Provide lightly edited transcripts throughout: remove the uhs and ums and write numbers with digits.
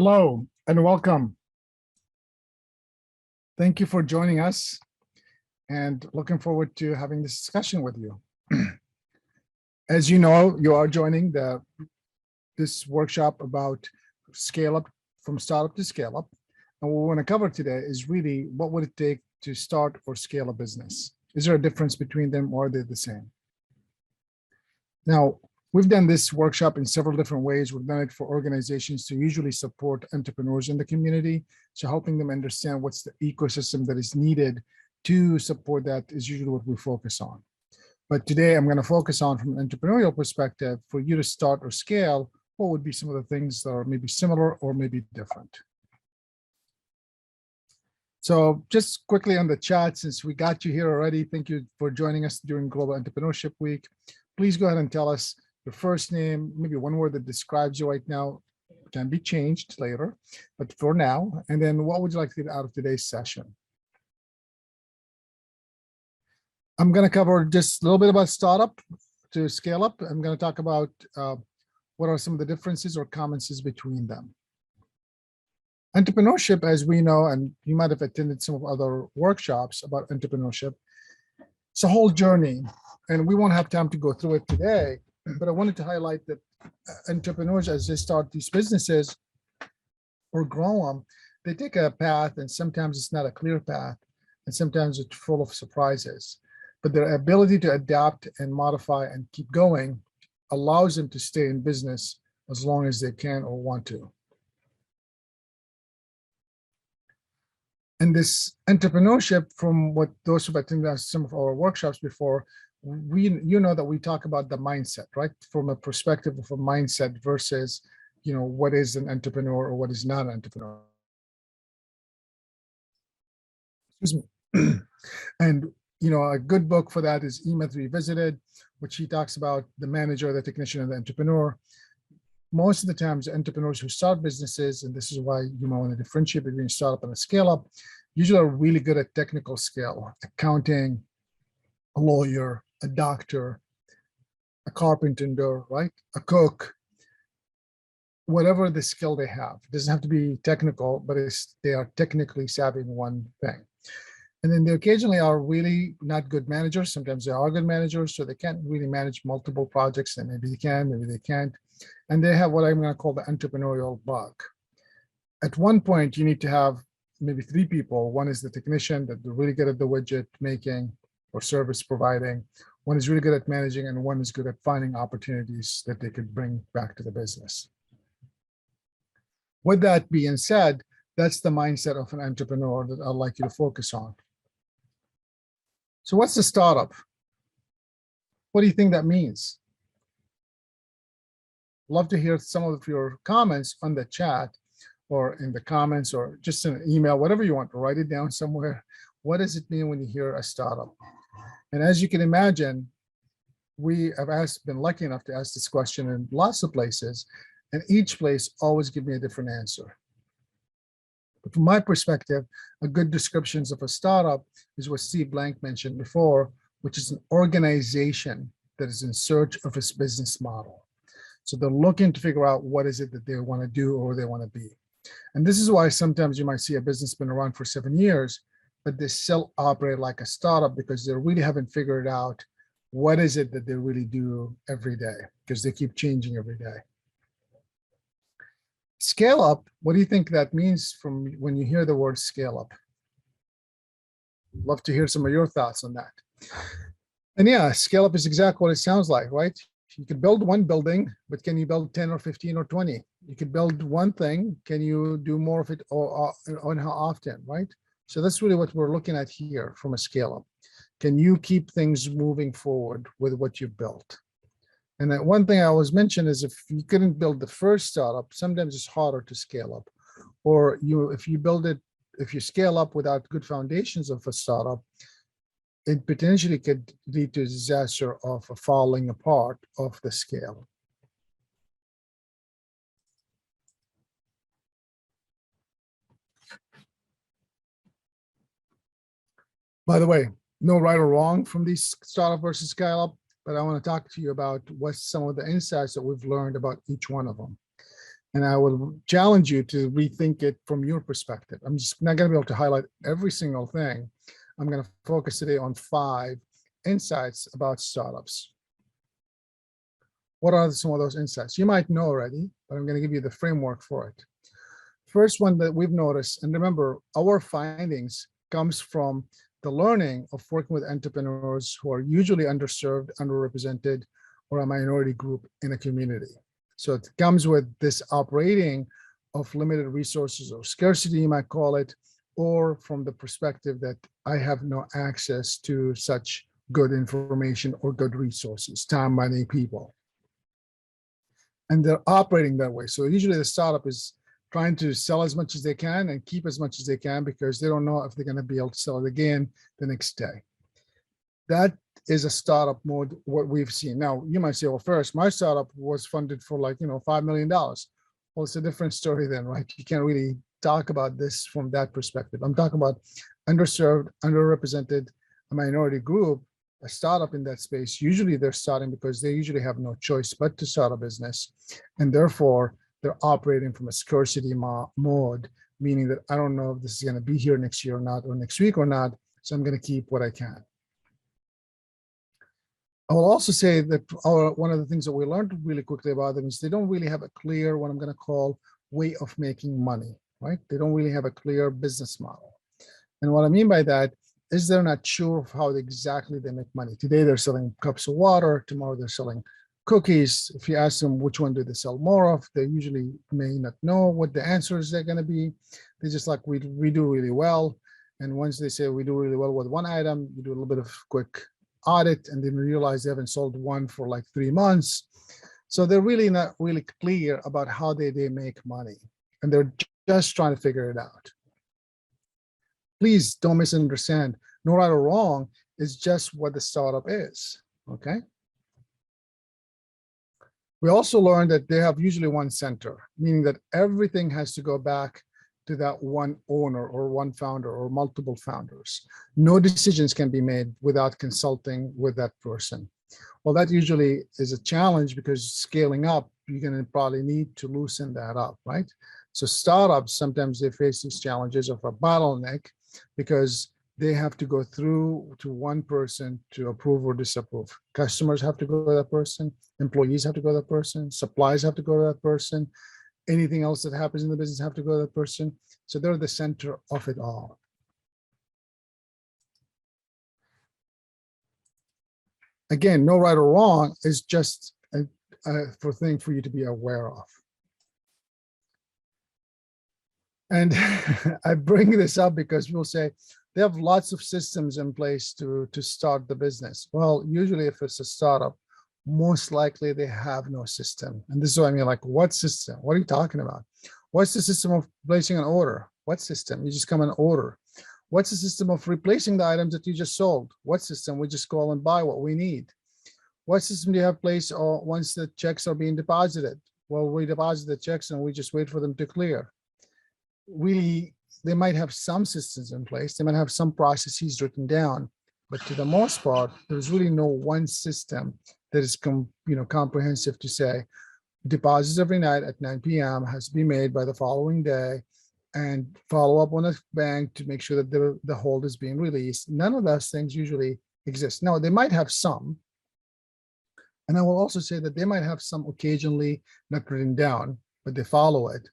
Hello and welcome. Thank you for joining us and looking forward to having this discussion with you. As you know, you are joining this workshop about scale up, from startup to scale up. And what we want to cover today is really what would it take to start or scale a business? Is there a difference between them or are they the same? Now, we've done this workshop in several different ways. We've done it for organizations to usually support entrepreneurs in the community. So helping them understand what's the ecosystem that is needed to support that is usually what we focus on. But today I'm going to focus on, from an entrepreneurial perspective, for you to start or scale, what would be some of the things that are maybe similar or maybe different. So just quickly on the chat, since we got you here already, thank you for joining us during Global Entrepreneurship Week. Please go ahead and tell us your first name, maybe one word that describes you right now. It can be changed later, but for now, and then what would you like to get out of today's session? I'm going to cover just a little bit about startup to scale up. I'm going to talk about what are some of the differences or commonalities between them. Entrepreneurship, as we know, and you might have attended some of other workshops about entrepreneurship, it's a whole journey, and we won't have time to go through it today, but I wanted to highlight that entrepreneurs, as they start these businesses or grow them, they take a path, and sometimes it's not a clear path, and sometimes it's full of surprises. But their ability to adapt and modify and keep going allows them to stay in business as long as they can or want to. And this entrepreneurship, from what those who've attended some of our workshops before, you know that we talk about the mindset, right? From a perspective of a mindset versus, what is an entrepreneur or what is not an entrepreneur. Excuse me. And, a good book for that is E-Myth Revisited, which he talks about the manager, the technician, and the entrepreneur. Most of the times, entrepreneurs who start businesses, and this is why you might want to differentiate between a startup and a scale-up, usually are really good at technical skill, accounting, a lawyer, a doctor, a carpenter, right? A cook, whatever the skill they have. It doesn't have to be technical, but they are technically savvy in one thing. And then they occasionally are really not good managers. Sometimes they are good managers, so they can't really manage multiple projects, and maybe they can, maybe they can't. And they have what I'm going to call the entrepreneurial bug. At one point, you need to have maybe three people. One is the technician, that they're really good at the widget making or service providing. One is really good at managing, and one is good at finding opportunities that they could bring back to the business. With that being said, that's the mindset of an entrepreneur that I'd like you to focus on. So what's a startup? What do you think that means? Love to hear some of your comments on the chat or in the comments or just in an email, whatever you want to write it down somewhere. What does it mean when you hear a startup? And as you can imagine, we have been lucky enough to ask this question in lots of places, and each place always give me a different answer. But from my perspective, a good description of a startup is what Steve Blank mentioned before, which is an organization that is in search of its business model. So they're looking to figure out what is it that they want to do or they want to be. And this is why sometimes you might see a business been around for 7 years, but they still operate like a startup because they really haven't figured out what is it that they really do every day, because they keep changing every day. Scale up, what do you think that means from when you hear the word scale up? Love to hear some of your thoughts on that. And yeah, scale up is exactly what it sounds like, right? You could build one building, but can you build 10 or 15 or 20? You could build one thing, can you do more of it or on how often, right? So that's really what we're looking at here from a scale up. Can you keep things moving forward with what you've built? And that one thing I always mention is if you couldn't build the first startup, sometimes it's harder to scale up. Or if you scale up without good foundations of a startup, it potentially could lead to a disaster of a falling apart of the scale. By the way, no right or wrong from these startup versus scale up, but I want to talk to you about what's some of the insights that we've learned about each one of them. And I will challenge you to rethink it from your perspective. I'm just not going to be able to highlight every single thing. I'm going to focus today on 5 insights about startups. What are some of those insights? You might know already, but I'm going to give you the framework for it. First one that we've noticed, and remember, our findings comes from the learning of working with entrepreneurs who are usually underserved, underrepresented, or a minority group in a community. So it comes with this operating of limited resources or scarcity, you might call it, or from the perspective that I have no access to such good information or good resources, time, money, people. And they're operating that way. So usually the startup is trying to sell as much as they can and keep as much as they can because they don't know if they're going to be able to sell it again the next day. That is a startup mode, what we've seen. Now, you might say, well, first, my startup was funded for like, $5 million. Well, it's a different story then, right? You can't really talk about this from that perspective. I'm talking about underserved, underrepresented, a minority group, a startup in that space. Usually they're starting because they usually have no choice but to start a business. And therefore, they're operating from a scarcity mode, meaning that I don't know if this is going to be here next year or not, or next week or not. So I'm going to keep what I can. I will also say that one of the things that we learned really quickly about them is they don't really have a clear, what I'm going to call, way of making money, right? They don't really have a clear business model. And what I mean by that is they're not sure of how exactly they make money. Today, they're selling cups of water. Tomorrow, they're selling cookies. If you ask them which one do they sell more of, they usually may not know what the answers are going to be. They're just like, we do really well. And once they say we do really well with one item, you do a little bit of quick audit and then realize they haven't sold one for like 3 months. So they're really not really clear about how they make money. And they're just trying to figure it out. Please don't misunderstand. No right or wrong is just what the startup is, okay? We also learned that they have usually one center, meaning that everything has to go back to that one owner or one founder or multiple founders. No decisions can be made without consulting with that person. Well, that usually is a challenge because scaling up, you're going to probably need to loosen that up, right? So startups, sometimes they face these challenges of a bottleneck because they have to go through to one person to approve or disapprove. Customers have to go to that person, employees have to go to that person, suppliers have to go to that person, anything else that happens in the business have to go to that person. So they're the center of it all. Again, no right or wrong is just a thing for you to be aware of. And I bring this up because people say they have lots of systems in place to start the business. Well, usually if it's a startup, most likely they have no system. And this is what I mean, like, what system? What are you talking about? What's the system of placing an order? What system? You just come and order. What's the system of replacing the items that you just sold? What system? We just call and buy what we need. What system do you have placed once the checks are being deposited? Well, we deposit the checks and we just wait for them to clear. Really, they might have some systems in place. They might have some processes written down, but to the most part, there's really no one system that is comprehensive to say deposits every night at 9 p.m. has to be made by the following day and follow up on a bank to make sure that the hold is being released. None of those things usually exist. Now, they might have some, and I will also say that they might have some occasionally not written down, but they follow it.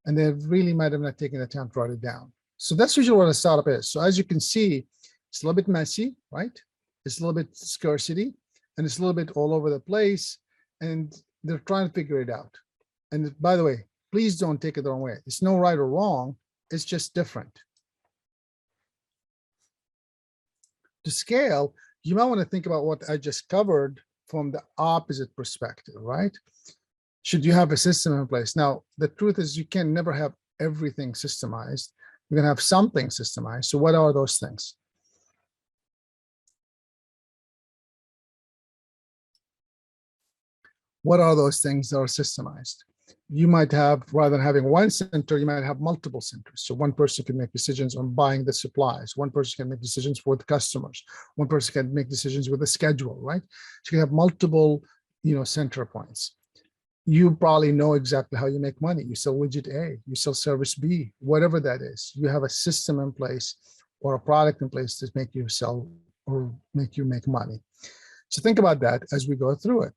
And they really might have not taken the time to write it down. So that's usually what a startup is. So as you can see, it's a little bit messy, right? It's a little bit scarcity, and it's a little bit all over the place, and they're trying to figure it out. And by the way, please don't take it the wrong way. It's no right or wrong. It's just different. To scale, you might want to think about what I just covered from the opposite perspective, right? Should you have a system in place? Now, the truth is you can never have everything systemized. You're going to have something systemized. So what are those things? What are those things that are systemized? You might have, rather than having one center, you might have multiple centers. So one person can make decisions on buying the supplies. One person can make decisions for the customers. One person can make decisions with the schedule, right? So you can have multiple, center points. you probably know exactly how you make money. You sell widget A, you sell service B, whatever that is. You have a system in place or a product in place to make you sell or make you make money. So think about that as we go through it.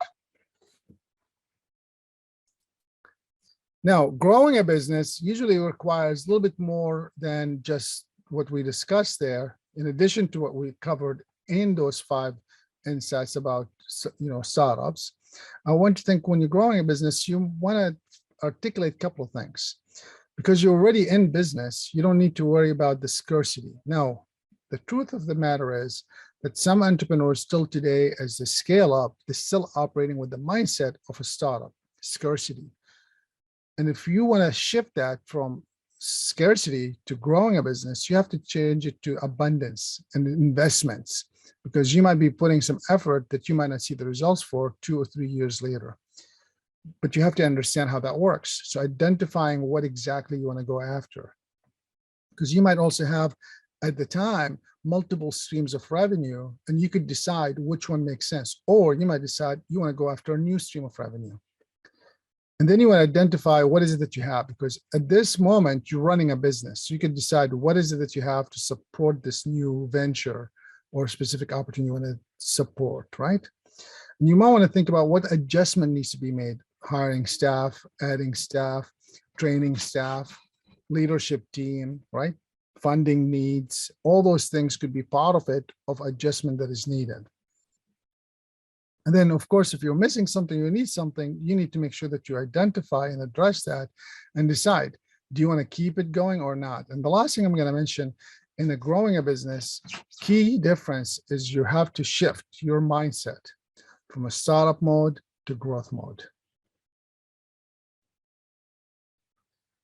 Now, growing a business usually requires a little bit more than just what we discussed there. In addition to what we covered in those 5 insights about, startups, I want to think when you're growing a business, you want to articulate a couple of things. Because you're already in business, you don't need to worry about the scarcity. Now, the truth of the matter is that some entrepreneurs still today, as they scale up, they're still operating with the mindset of a startup, scarcity. And if you want to shift that from scarcity to growing a business, you have to change it to abundance and investments, because you might be putting some effort that you might not see the results for 2 or 3 years later. But you have to understand how that works. So identifying what exactly you want to go after, because you might also have at the time multiple streams of revenue, and you could decide which one makes sense, or you might decide you want to go after a new stream of revenue. And then you want to identify what is it that you have, because at this moment you're running a business. So you can decide what is it that you have to support this new venture or specific opportunity you want to support, right? And you might want to think about what adjustment needs to be made: hiring staff, adding staff, training staff, leadership team, right? Funding needs, all those things could be part of it, of adjustment that is needed. And then, of course, if you're missing something, you need something, you need to make sure that you identify and address that and decide, do you want to keep it going or not? And the last thing I'm going to mention in the growing a business, key difference is you have to shift your mindset from a startup mode to growth mode.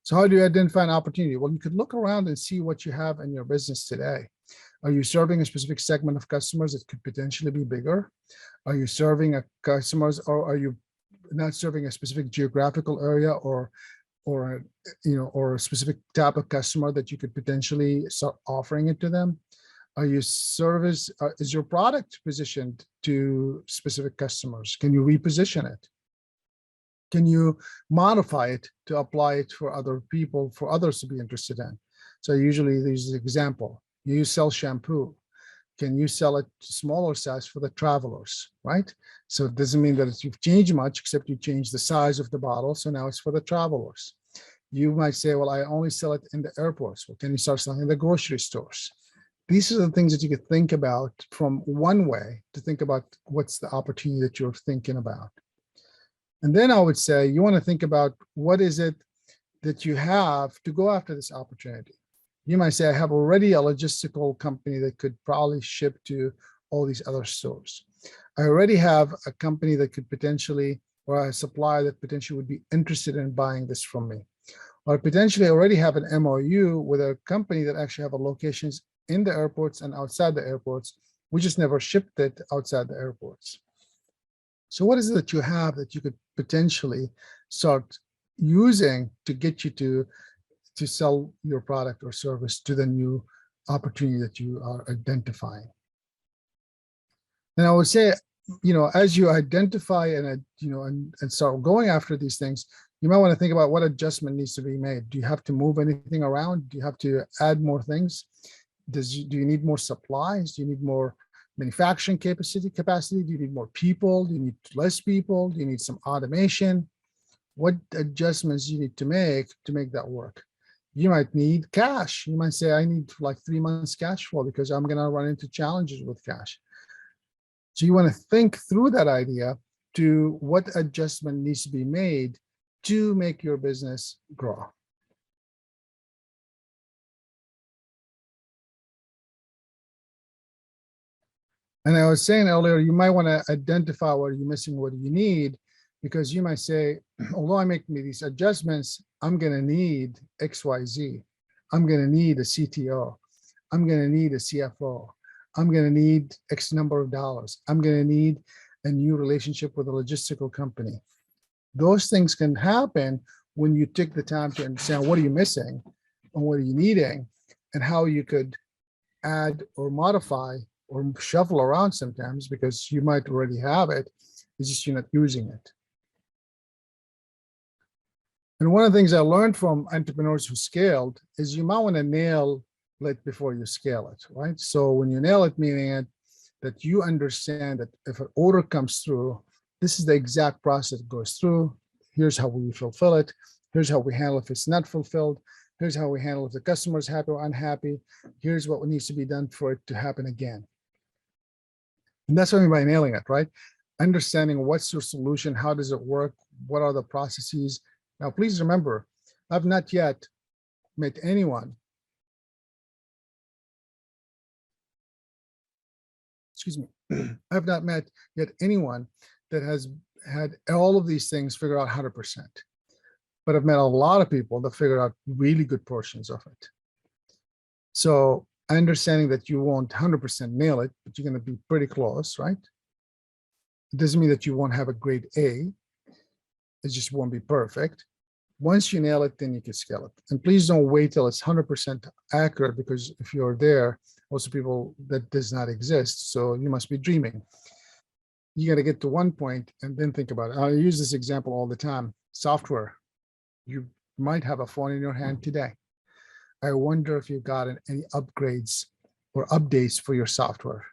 So how do you identify an opportunity? Well, you could look around and see what you have in your business today. Are you serving a specific segment of customers that could potentially be bigger? Are you serving a customers, or are you not serving a specific geographical area or a specific type of customer that you could potentially start offering it to them? Are you is your product positioned to specific customers? Can you reposition it? Can you modify it to apply it for other people, for others to be interested in? So usually there's an example. You sell shampoo. Can you sell it to smaller size for the travelers, right? So it doesn't mean that you've changed much, except you change the size of the bottle. So now it's for the travelers. You might say, well, I only sell it in the airports. Well, can you start selling in the grocery stores? These are the things that you could think about from one way to think about what's the opportunity that you're thinking about. And then I would say you want to think about what is it that you have to go after this opportunity. You might say, I have already a logistical company that could probably ship to all these other stores. I already have a company that could potentially, or a supplier that potentially would be interested in buying this from me. Or potentially already have an MOU with a company that actually have locations in the airports and outside the airports. We just never shipped it outside the airports. So what is it that you have that you could potentially start using to get you to sell your product or service to the new opportunity that you are identifying? And I would say, as you identify and start going after these things, you might want to think about what adjustment needs to be made. Do you have to move anything around? Do you have to add more things? Do you need more supplies? Do you need more manufacturing capacity? Do you need more people? Do you need less people? Do you need some automation? What adjustments you need to make that work? You might need cash. You might say, I need like 3 months cash flow because I'm going to run into challenges with cash. So you want to think through that idea to what adjustment needs to be made to make your business grow. And I was saying earlier, you might want to identify what you're missing, what you need, because you might say, although I make these adjustments, I'm going to need XYZ. I'm going to need a CTO. I'm going to need a CFO. I'm going to need X number of dollars. I'm going to need a new relationship with a logistical company. Those things can happen when you take the time to understand what are you missing and what are you needing and how you could add or modify or shuffle around sometimes, because you might already have it. It's just you're not using it. And one of the things I learned from entrepreneurs who scaled is you might want to nail it before you scale it, right? So when you nail it, meaning it, that you understand that if an order comes through, this is the exact process it goes through. Here's how we fulfill it. Here's how we handle if it's not fulfilled. Here's how we handle if the customer is happy or unhappy. Here's what needs to be done for it to happen again. And that's what I mean by nailing it, right? Understanding what's your solution, how does it work, what are the processes. Now, please remember, I've not yet met anyone, excuse me, I've not met yet anyone that has had all of these things figured out 100%. But I've met a lot of people that figured out really good portions of it. So understanding that you won't 100% nail it, but you're going to be pretty close, right? It doesn't mean that you won't have a grade A. It just won't be perfect. Once you nail it, then you can scale it. And please don't wait till it's 100% accurate, because if you're there, most people, that does not exist. So you must be dreaming. You got to get to one point and then think about it. I use this example all the time. Software. You might have a phone in your hand today. I wonder if you've gotten any upgrades or updates for your software.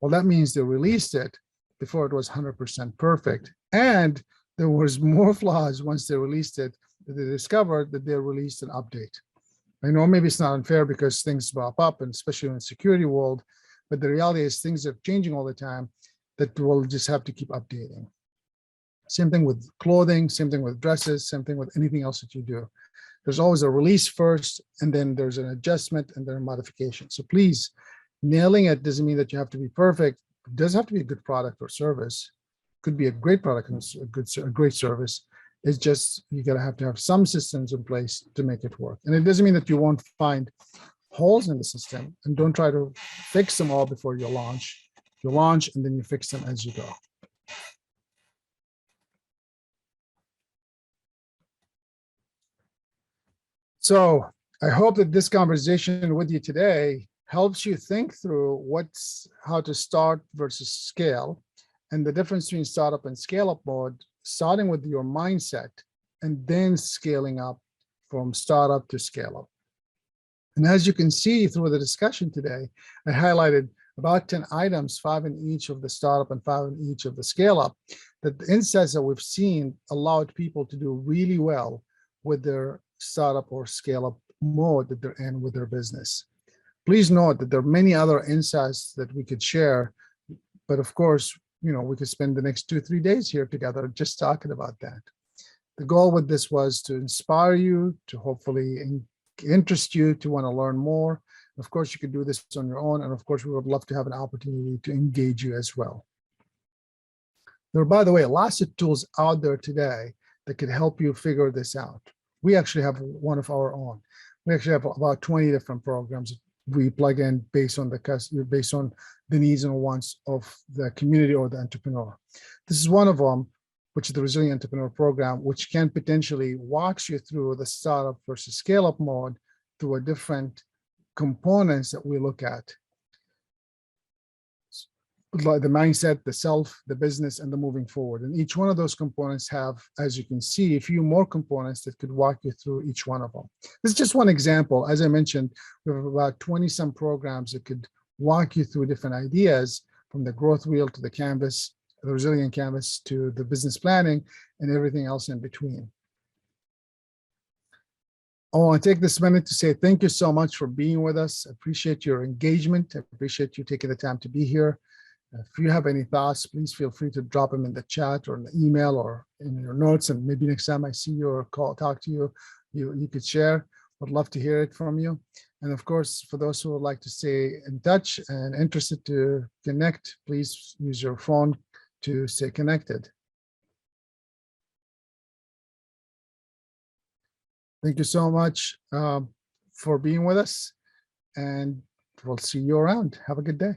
Well, that means they released it before it was 100% perfect. And there was more flaws once they released it, that they discovered that they released an update. I know maybe it's not unfair because things pop up, and especially in the security world, but the reality is things are changing all the time that we'll just have to keep updating. Same thing with clothing, same thing with dresses, same thing with anything else that you do. There's always a release first, and then there's an adjustment and then a modification. So please, nailing it doesn't mean that you have to be perfect. It does have to be a good product or service. It could be a great product and a great service. It's just, you gotta have to have some systems in place to make it work. And it doesn't mean that you won't find holes in the system, and don't try to fix them all before you launch. You launch and then you fix them as you go. So I hope that this conversation with you today helps you think through how to start versus scale, and the difference between startup and scale up mode, starting with your mindset and then scaling up from startup to scale up. And as you can see through the discussion today, I highlighted about 10 items, 5 in each of the startup and 5 in each of the scale up, that the insights that we've seen allowed people to do really well with their startup or scale up mode that they're in with their business. Please note that there are many other insights that we could share, but of course, we could spend the next 2-3 days here together just talking about that. The goal with this was to inspire you, to hopefully interest you to want to learn more. Of course, you could do this on your own, and of course, we would love to have an opportunity to engage you as well. There are, by the way, lots of tools out there today that could help you figure this out. We actually have one of our own. We actually have about 20 different programs we plug in based on the needs and wants of the community or the entrepreneur. This is one of them, which is the Resilient Entrepreneur Program, which can potentially walk you through the startup versus scale-up mode through a different components that we look at, like the mindset, the self, the business, and the moving forward. And each one of those components have, as you can see, a few more components that could walk you through each one of them. This is just one example. As I mentioned, we have about 20-some programs that could walk you through different ideas, from the growth wheel to the canvas, the resilient canvas, to the business planning, and everything else in between. I want to take this minute to say thank you so much for being with us. I appreciate your engagement. I appreciate you taking the time to be here. If you have any thoughts, please feel free to drop them in the chat or in the email or in your notes. And maybe next time I see you or talk to you, you could share. Would love to hear it from you. And of course, for those who would like to stay in touch and interested to connect, please use your phone to stay connected. Thank you so much for being with us, and we'll see you around. Have a good day.